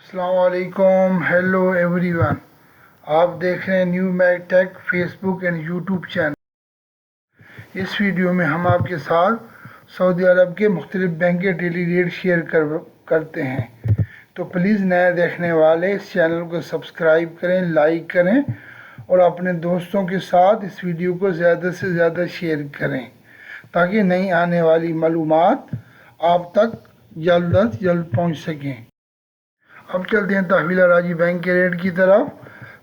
السلام علیکم، hello every one. آپ دیکھ رہے ہیں new Mac tech Facebook and YouTube channel. اس ویڈیو میں ہم آپ کے ساتھ سعودی عرب کے مختلف بینک کے ڈیلی ریٹ شیئر کرتے ہیں، تو پلیز نئے دیکھنے والے اس چینل کو سبسکرائب کریں، لائک کریں اور اپنے دوستوں کے ساتھ اس ویڈیو کو زیادہ سے زیادہ شیئر کریں تاکہ نئی آنے والی معلومات آپ تک جلد از جلد پہنچ سکیں۔ اب چلتے ہیں تحویل راجی بینک کے ریٹ کی طرف۔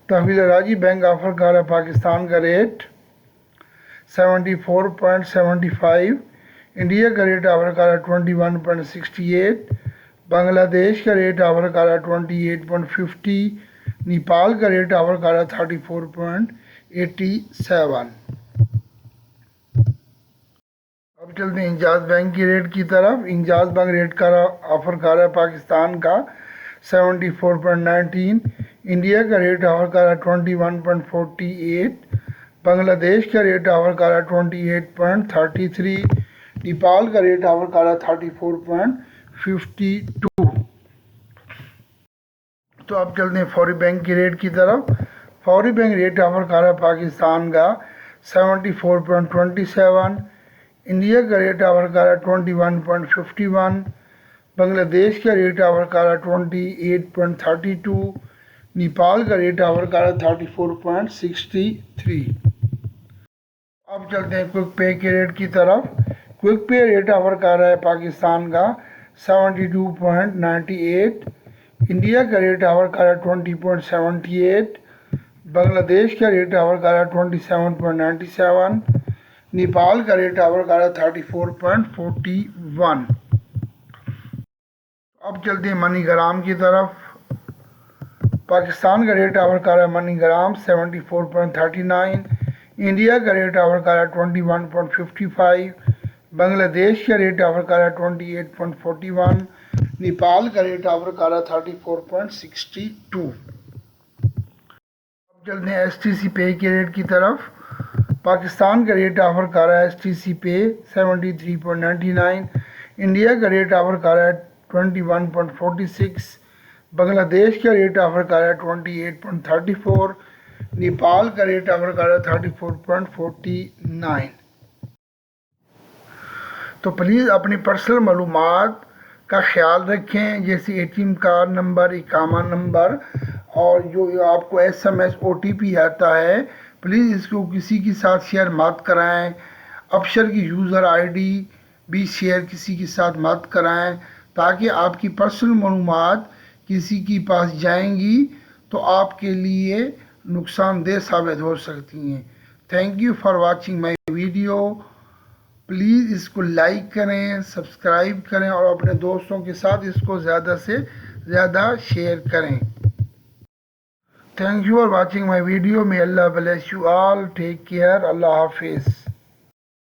تحویل راجی بینک آفر کر رہا ہے پاکستان کا ریٹ 74.75، انڈیا کا ریٹ آفر کر رہا ہے 21.68، بنگلہ دیش کا ریٹ آفر کر رہا ہے 28.50، نیپال کا ریٹ آفر کر رہا ہے 34.87۔ اب چلتے ہیں انجاز بینک کی ریٹ کی طرف۔ انجاز بینک ریٹ کا آفر کر رہا ہے پاکستان کا 74.19، انڈیا کا ریٹ آفر کر رہا ہے 21.48، بنگلہ دیش کا ریٹ آفر کر رہا ہے 28.33، نیپال کا ریٹ آفر کر رہا ہے 34.52۔ تو اب چلتے ہیں فوری بینک کی ریٹ کی طرف۔ فوری بینک ریٹ آفر کر رہا ہے پاکستان کا 74.27، انڈیا کا ریٹ آفر کر رہا ہے 21.51، بنگلہ دیش کا ریٹ آفر کر رہا ہے 28.32، نیپال کا ریٹ آفر کر رہا ہے 34.63۔ اب چلتے ہیں کوئک پے کے ریٹ کی طرف۔ کوئک پے ریٹ آفر کر رہا ہے پاکستان کا 72.98، انڈیا کا ریٹ آفر کر رہا ہے 20.78، بنگلہ دیش کا ریٹ آفر کر رہا ہے 27.97، نیپال کا ریٹ آفر کر رہا ہے 34.41۔ اب چلتے ہیں منی گرام کی طرف۔ پاکستان کا ریٹ آفر کر رہا ہے منی گرام 74.39، انڈیا کا ریٹ آفر کر رہا ہے 21.55، بنگلہ دیش کا ریٹ آفر کر رہا ہے 28.41، نیپال کا ریٹ آفر کر رہا ہے 34.62۔ اب چلتے ہیں ایس ٹی سی پے کے ریٹ کی طرف۔ پاکستان کا ریٹ آفر کر رہا ہے ایس ٹی سی پے 73.99، انڈیا کا ریٹ آفر کر رہا ہے 21.46، بنگلہ دیش کا ریٹ آفر کر رہا ہے 28.34، نیپال کا ریٹ آفر کر رہا ہے 34.49۔ تو پلیز اپنی پرسنل معلومات کا خیال رکھیں، جیسے A T M card number, اقامہ نمبر اور جو آپ کو S M S O T P آتا ہے، پلیز اس کو کسی کے ساتھ شیئر مت کرائیں۔ افشر کی یوزر آئی ڈی بھی شیئر کسی کے ساتھ مت کرائیں، تاکہ آپ کی پرسنل معلومات کسی کے پاس جائیں گی تو آپ کے لیے نقصان دہ ثابت ہو سکتی ہیں۔ Thank you for watching my video. Please اس کو لائک کریں، سبسکرائب کریں اور اپنے دوستوں کے ساتھ اس کو زیادہ سے زیادہ شیئر کریں۔ Thank you for watching my video. may Allah bless you all. Take care. اللہ حافظ۔